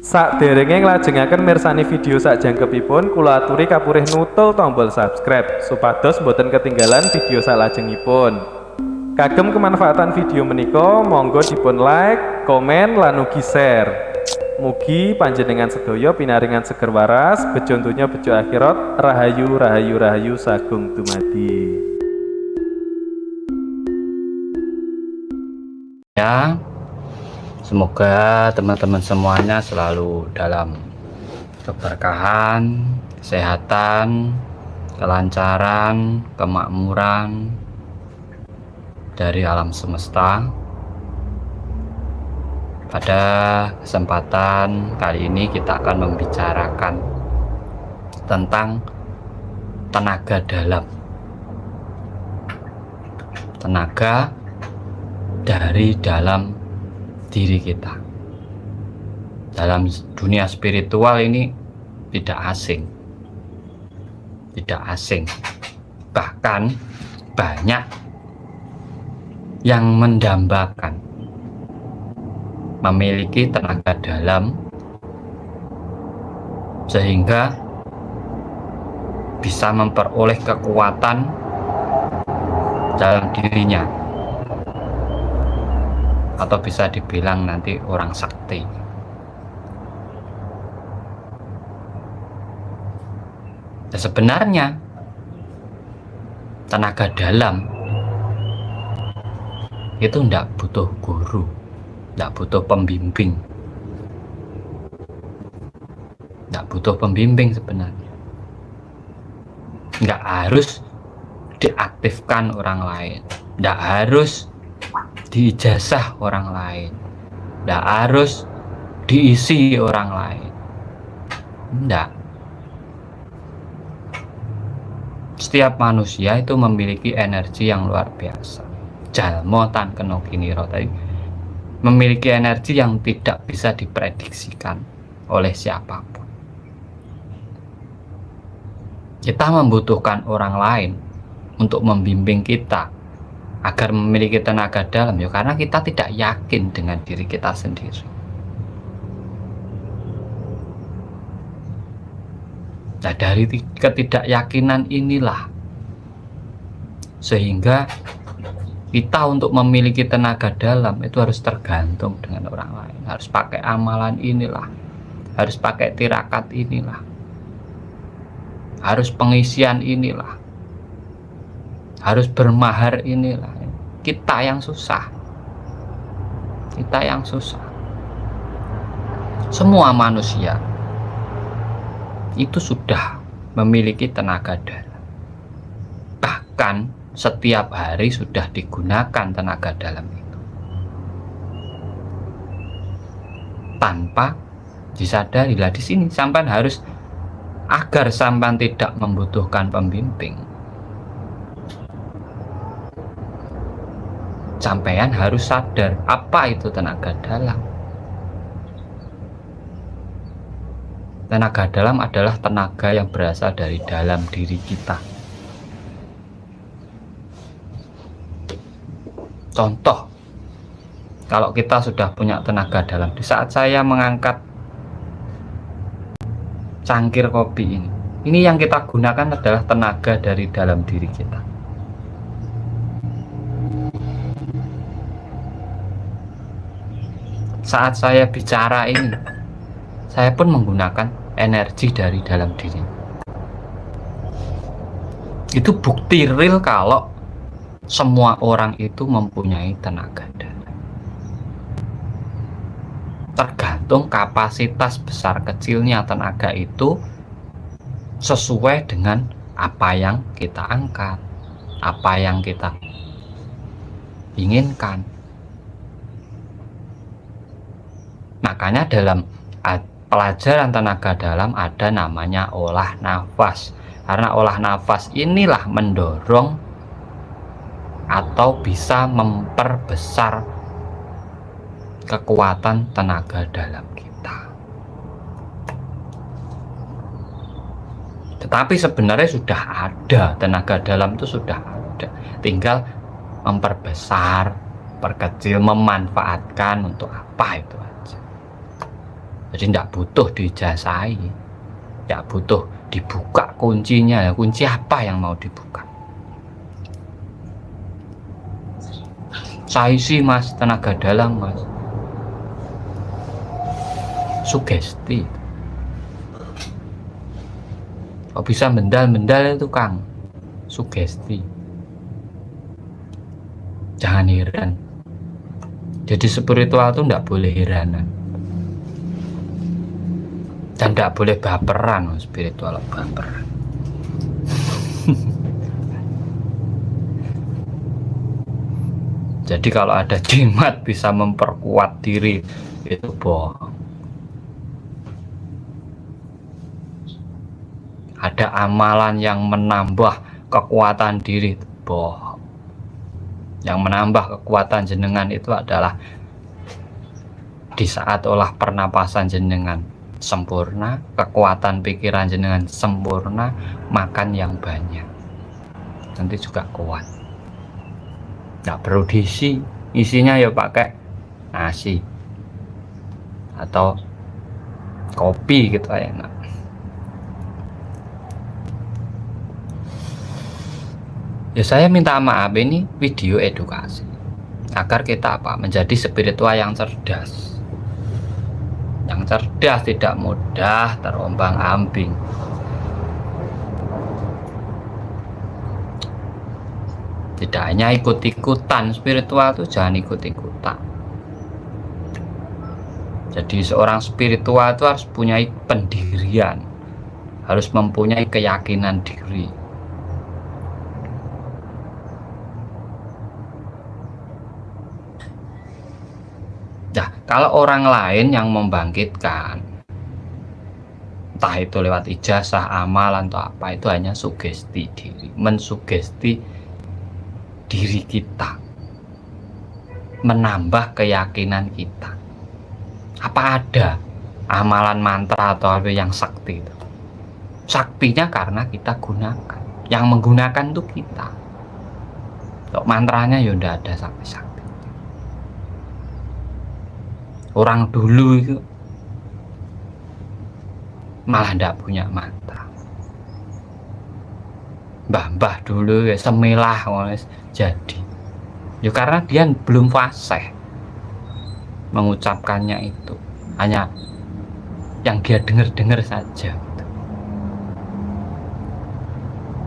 Sakderenge nglajengaken mirsani video sakjangkepipun, kula aturi kapurih nutul tombol subscribe supados boten ketinggalan video salajengipun. Kagem kemanfaatan video menika, monggo dipun like, komen, lan ugi share. Mugi panjenengan sedaya pinaringan seger waras, bejo donya bejo akhirat, rahayu rahayu rahayu sagung dumadi. Ya, semoga teman-teman semuanya selalu dalam keberkahan, kesehatan, kelancaran, kemakmuran dari alam semesta. Pada kesempatan kali ini kita akan membicarakan tentang tenaga dalam. Tenaga dari dalam diri kita. Dalam dunia spiritual ini tidak asing. Tidak asing. Bahkan banyak yang mendambakan memiliki tenaga dalam sehingga bisa memperoleh kekuatan dalam dirinya, atau bisa dibilang nanti orang sakti. Dan sebenarnya tenaga dalam itu tidak butuh guru, tidak butuh pembimbing, tidak butuh pembimbing sebenarnya. Nggak harus diaktifkan orang lain, nggak harus diijazah orang lain, nggak harus diisi orang lain, nggak. Setiap manusia itu memiliki energi yang luar biasa. Jalmo tan keno kiniro tadi memiliki energi yang tidak bisa diprediksikan oleh siapapun. Kita membutuhkan orang lain untuk membimbing kita agar memiliki tenaga dalam, ya karena kita tidak yakin dengan diri kita sendiri. Nah, dari ketidakyakinan inilah sehingga kita untuk memiliki tenaga dalam itu harus tergantung dengan orang lain, harus pakai amalan inilah, harus pakai tirakat inilah, harus pengisian inilah, harus bermahar inilah. Kita yang susah, kita yang susah. Semua manusia itu sudah memiliki tenaga dalam, bahkan setiap hari sudah digunakan tenaga dalam itu tanpa disadari. Lah di sini sampean harus, agar sampean tidak membutuhkan pembimbing, sampean harus sadar apa itu tenaga dalam. Tenaga dalam adalah tenaga yang berasal dari dalam diri kita. Contoh, kalau kita sudah punya tenaga dalam, di saat saya mengangkat cangkir kopi ini yang kita gunakan adalah tenaga dari dalam diri kita. Saat saya bicara ini, saya pun menggunakan energi dari dalam diri. Itu bukti real kalau semua orang itu mempunyai tenaga dalam. Tergantung kapasitas besar kecilnya tenaga itu sesuai dengan apa yang kita angkat, apa yang kita inginkan. Makanya dalam pelajaran tenaga dalam ada namanya olah nafas. Karena olah nafas inilah mendorong atau bisa memperbesar kekuatan tenaga dalam kita. Tetapi sebenarnya sudah ada, tenaga dalam itu sudah ada, tinggal memperbesar, perkecil, memanfaatkan untuk apa itu aja. Jadi tidak butuh dijasai, tidak butuh dibuka kuncinya. Kunci apa yang mau dibuka? Saya sih mas, tenaga dalam mas, sugesti. Kok bisa mendal-mendal itu Kang? Sugesti. Jangan heran. Jadi spiritual itu tidak boleh heranan. Dan tidak boleh baperan. Spiritual baperan. Jadi kalau ada jimat bisa memperkuat diri, itu bohong. Ada amalan yang menambah kekuatan diri, itu bohong. Yang menambah kekuatan jenengan itu adalah di saat olah pernapasan jenengan sempurna, kekuatan pikiran jenengan sempurna, makan yang banyak, nanti juga kuat. Nggak perlu diisi, isinya ya pakai nasi atau kopi gitu enak. Ya saya minta maaf, ini video edukasi agar kita menjadi spiritual yang cerdas. Yang cerdas, tidak mudah terombang-ambing. Tidak hanya ikut-ikutan, spiritual itu jangan ikut-ikutan. Jadi seorang spiritual itu harus punya pendirian, harus mempunyai keyakinan diri. Nah, kalau orang lain yang membangkitkan, entah itu lewat ijazah, amalan atau apa, itu hanya sugesti diri, mensugesti diri kita, menambah keyakinan kita. Apa ada amalan mantra atau apa yang sakti itu? Saktinya karena kita gunakan, yang menggunakan itu kita. Untuk mantranya ya udah ada sakti-sakti. Orang dulu itu malah ndak punya mantra. Mbah-mbah dulu ya semilah jadi. Ya karena dia belum fasih mengucapkannya itu. Hanya yang dia dengar-dengar saja.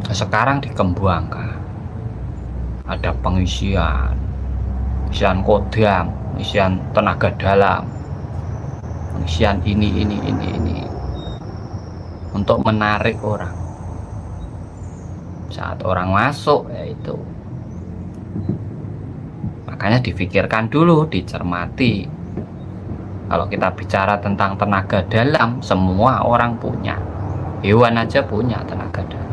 Nah, sekarang dikembangkan. Ada pengisian kodam, pengisian tenaga dalam, pengisian ini untuk menarik orang. Saat orang masuk, yaitu makanya difikirkan dulu, dicermati. Kalau kita bicara tentang tenaga dalam, semua orang punya. Hewan aja punya tenaga dalam.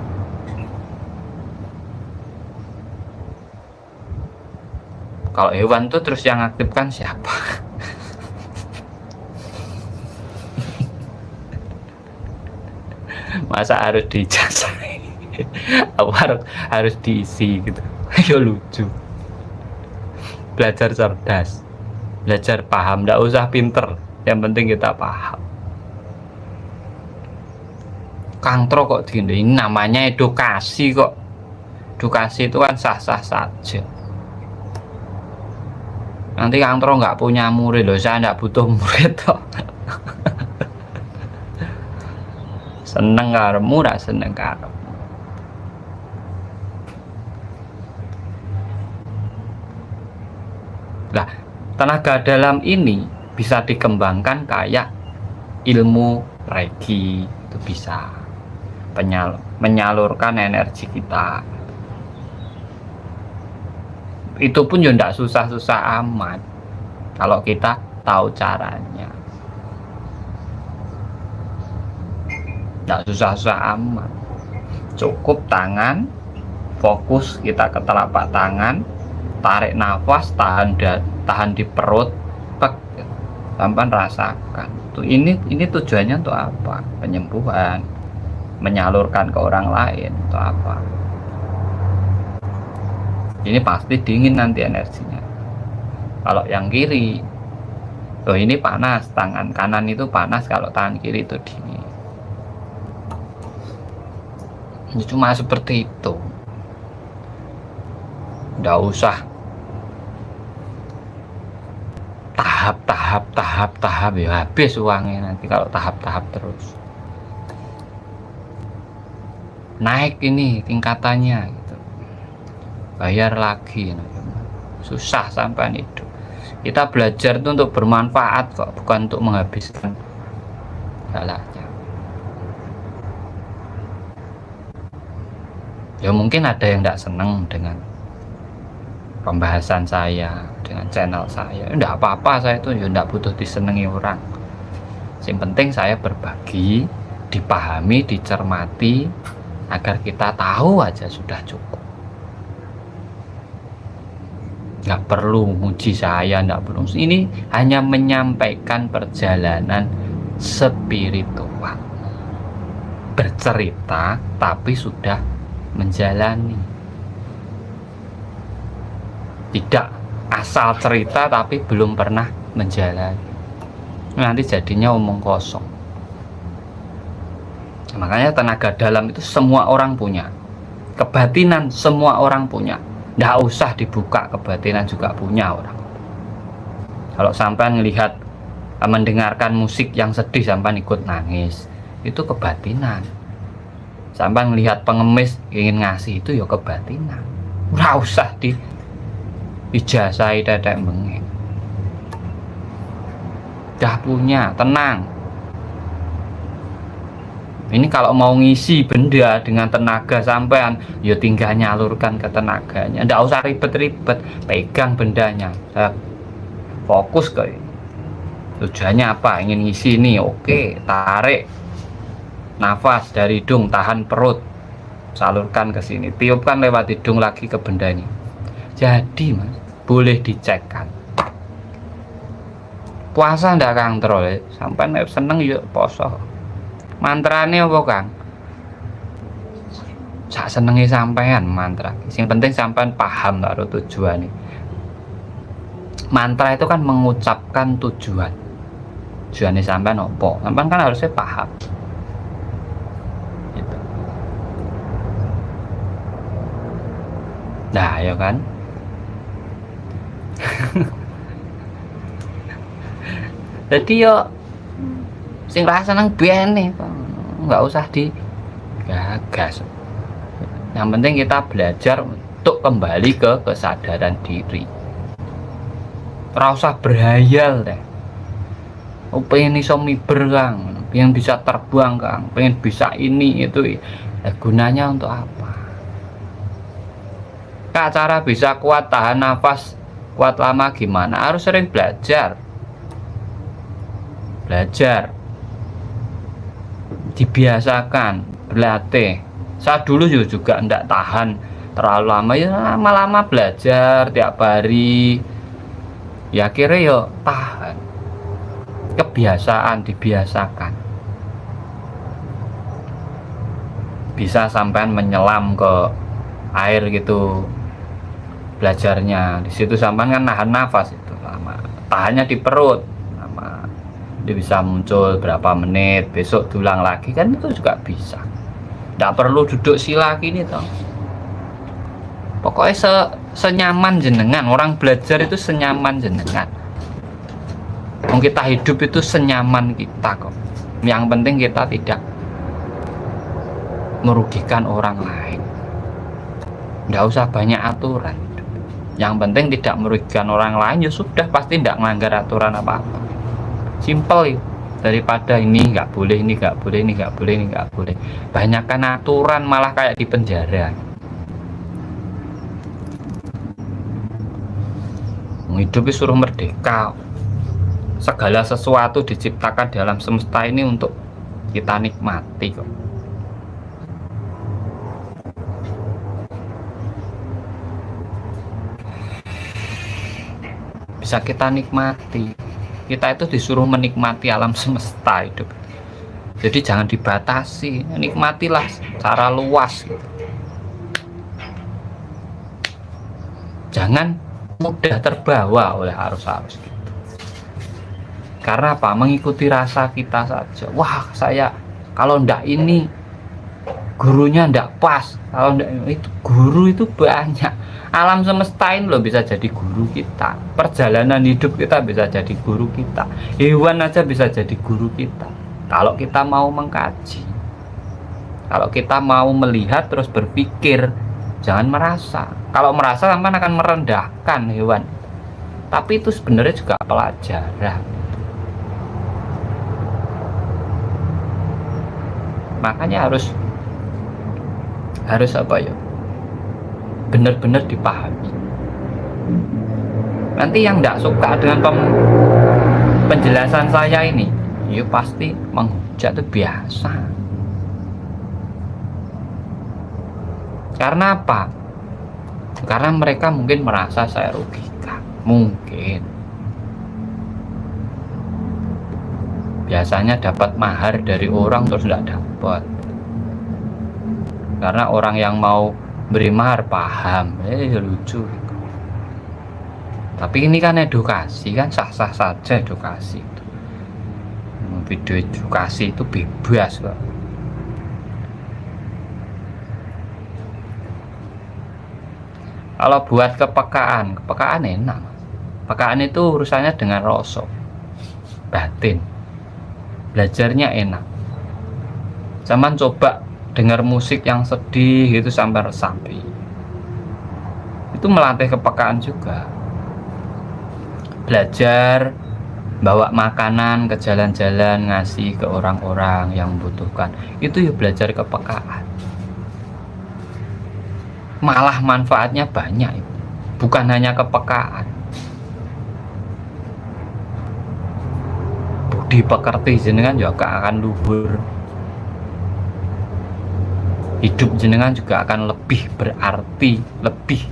Kalau hewan tuh terus yang aktifkan siapa? Masa harus dijasai? Apa harus diisi gitu? Ayo lucu. Belajar cerdas, belajar paham, nggak usah pinter, yang penting kita paham. Kantro kok gini, ini namanya edukasi kok. Edukasi itu kan sah-sah saja. Nanti Kantro nggak punya murid loh, saya nggak butuh murid toh. Seneng karemu, nggak seneng karemu. Nah, tenaga dalam ini bisa dikembangkan kayak ilmu Reiki, itu bisa menyalurkan energi kita. Itu pun ya tidak susah-susah amat kalau kita tahu caranya. Tidak susah-susah amat, cukup tangan, fokus kita ke telapak tangan, tarik nafas, tahan di perut, sampai rasakan. Tuh ini tujuannya untuk apa? Penyembuhan, menyalurkan ke orang lain atau apa? Ini pasti dingin nanti energinya. Kalau yang kiri Oh ini panas, tangan kanan itu panas, kalau tangan kiri itu dingin. Cuma seperti itu. Nggak usah tahap ya habis uangnya nanti kalau tahap-tahap terus. Naik ini tingkatannya gitu. Bayar lagi. Susah sampai itu. Kita belajar itu untuk bermanfaat kok, bukan untuk menghabiskan salahnya. Ya mungkin ada yang tidak senang dengan pembahasan saya, dengan channel saya. Tidak apa-apa, saya itu ya tidak butuh disenangi orang. Yang penting saya berbagi, dipahami, dicermati, agar kita tahu aja sudah cukup. Nggak perlu muji saya, nggak perlu. Ini hanya menyampaikan perjalanan spiritual, bercerita tapi sudah menjalani, tidak asal cerita tapi belum pernah menjalani. Nanti jadinya omong kosong. Makanya tenaga dalam itu semua orang punya, kebatinan semua orang punya. Nggak usah dibuka, kebatinan juga punya orang. Kalau sampai melihat, mendengarkan musik yang sedih sampai ikut nangis, itu kebatinan. Sampai melihat pengemis ingin ngasih, itu ya kebatinan. Nggak usah dijasahi dadek bengek. Dah punya, tenang. Ini kalau mau ngisi benda dengan tenaga sampean, ya tinggal nyalurkan ke tenaganya. Nggak usah ribet-ribet, pegang bendanya, fokus ke ini. Tujuannya apa? Ingin ngisi ini, oke, tarik nafas dari hidung, tahan perut, salurkan ke sini, tiupkan lewat hidung lagi ke bendanya. Jadi mas, boleh dicekkan. Puasa ndak kang terus, sampai seneng yuk poso. Mantrane apa kang? Sak senenge sampean mantra. Yang penting sampean paham karo tujuannya. Mantra itu kan mengucapkan tujuan. Tujuannya sampean apa? Sampean kan harusnya paham. Gitu. Nah, ya kan? Jadi yo sing rasa seneng bene, nggak usah digagas. Yang penting kita belajar untuk kembali ke kesadaran diri. Ora usah berhayal deh. Pengen iso miber kang, pengen bisa terbang kang, pengen bisa ini itu, gunanya untuk apa? Kak, cara bisa kuat tahan nafas kuat lama gimana? Harus sering belajar, dibiasakan, berlatih. Saya dulu juga enggak tahan terlalu lama, ya lama-lama belajar tiap hari, ya akhirnya ya tahan. Kebiasaan, dibiasakan. Bisa sampai menyelam ke air gitu belajarnya. Di situ sampai kan nahan nafas itu lama, tahannya di perut lama. Dia bisa muncul berapa menit, besok tulang lagi, kan itu juga bisa. Nggak perlu duduk sila gini toh. Pokoknya senyaman jenengan. Orang belajar itu senyaman jenengan. Kita hidup itu senyaman kita kok. Yang penting kita tidak merugikan orang lain. Nggak usah banyak aturan. Yang penting tidak merugikan orang lain, ya sudah, pasti tidak melanggar aturan apa-apa. Simple ya. Daripada ini nggak boleh, ini nggak boleh, ini nggak boleh, ini nggak boleh. Banyakkan aturan malah kayak di penjara. Hidup suruh merdeka. Segala sesuatu diciptakan dalam semesta ini untuk kita nikmati kok. Bisa kita nikmati. Kita itu disuruh menikmati alam semesta hidup. Jadi jangan dibatasi, nikmatilah secara luas gitu. Jangan mudah terbawa oleh arus-arus gitu. Karena apa? Mengikuti rasa kita saja. Wah, saya kalau ndak ini gurunya ndak pas. Kalau ndak itu guru itu banyak. Alam semesta ini loh bisa jadi guru kita. Perjalanan hidup kita bisa jadi guru kita. Hewan aja bisa jadi guru kita. Kalau kita mau mengkaji. Kalau kita mau melihat terus berpikir, jangan merasa. Kalau merasa sampai akan merendahkan hewan. Tapi itu sebenarnya juga pelajaran. Makanya harus apa ya, benar-benar dipahami. Nanti yang tidak suka dengan penjelasan saya ini, ya pasti menghujat, itu biasa. Karena apa? Karena mereka mungkin merasa saya rugikan, mungkin. Biasanya dapat mahar dari orang terus tidak dapat, karena orang yang mau beri mahar paham, lucu gitu. Tapi ini kan edukasi, kan sah-sah saja edukasi itu. Video edukasi itu bebas kok. Kalau buat kepekaan enak. Kepekaan itu urusannya dengan rasa batin. Belajarnya enak. Zaman coba dengar musik yang sedih gitu sampai resapi. Itu melatih kepekaan juga. Belajar bawa makanan ke jalan-jalan, ngasih ke orang-orang yang membutuhkan. Itu ya belajar kepekaan. Malah manfaatnya banyak itu. Bukan hanya kepekaan. Budi pekerti jenengan juga akan luhur. Hidup jenengan juga akan lebih berarti, lebih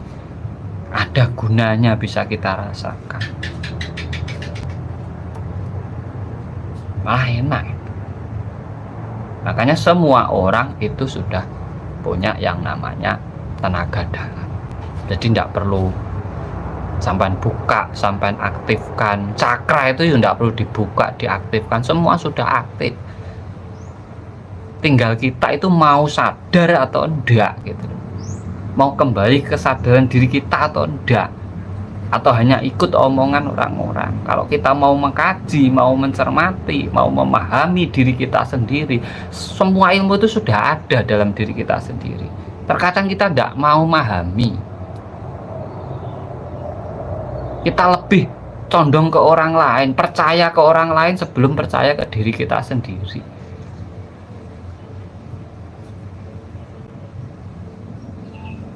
ada gunanya, bisa kita rasakan. Malah enak. Makanya semua orang itu sudah punya yang namanya tenaga dalam. Jadi tidak perlu sampai buka, sampai aktifkan. Cakra itu ya tidak perlu dibuka, diaktifkan. Semua sudah aktif. Tinggal kita itu mau sadar atau enggak gitu. Mau kembali kesadaran diri kita atau enggak. Atau hanya ikut omongan orang-orang. Kalau kita mau mengkaji, mau mencermati, mau memahami diri kita sendiri, semua ilmu itu sudah ada dalam diri kita sendiri. Terkadang kita tidak mau memahami. Kita lebih condong ke orang lain, percaya ke orang lain sebelum percaya ke diri kita sendiri.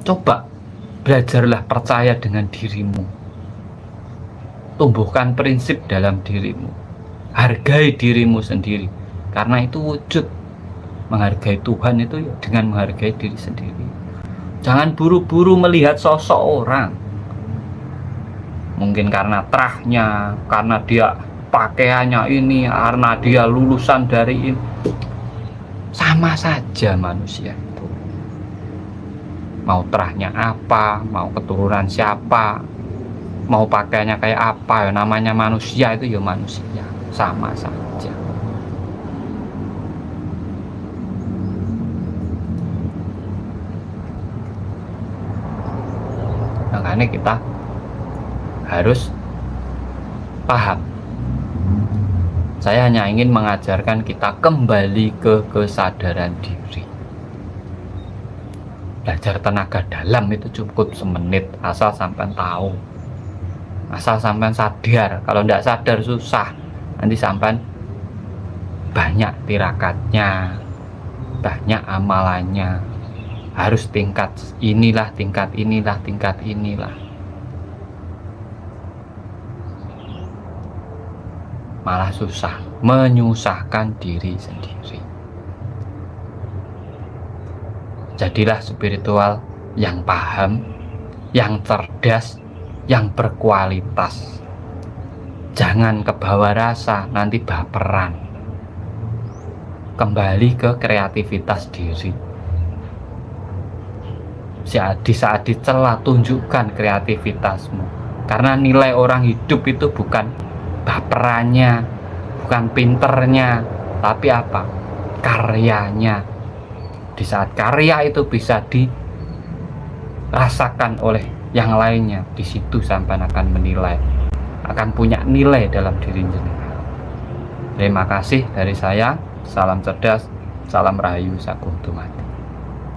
Coba belajarlah percaya dengan dirimu. Tumbuhkan prinsip dalam dirimu. Hargai dirimu sendiri. Karena itu wujud menghargai Tuhan itu dengan menghargai diri sendiri. Jangan buru-buru melihat sosok orang. Mungkin karena terahnya, karena dia pakaiannya ini, karena dia lulusan dari ini. Sama saja manusia itu. Mau terahnya apa, mau keturunan siapa, mau pakaiannya kayak apa, ya namanya manusia itu ya manusia, sama saja. Makanya kita harus paham. Saya hanya ingin mengajarkan kita kembali ke kesadaran diri. Belajar tenaga dalam itu cukup semenit, asal sampai tahu, asal sampai sadar. Kalau tidak sadar susah, nanti sampai banyak tirakatnya, banyak amalannya. Harus tingkat inilah, tingkat inilah, tingkat inilah. Malah susah, menyusahkan diri sendiri. Jadilah spiritual yang paham, yang cerdas, yang berkualitas. Jangan kebawa rasa, nanti baperan. Kembali ke kreativitas diri. Di saat dicela, tunjukkan kreativitasmu. Karena nilai orang hidup itu bukan baperannya, bukan pinternya, tapi apa? Karyanya. Di saat karya itu bisa dirasakan oleh yang lainnya, di situ sampai akan menilai, akan punya nilai dalam diri jenengan. Terima kasih dari saya. Salam cerdas, salam rahayu, sakum tumati.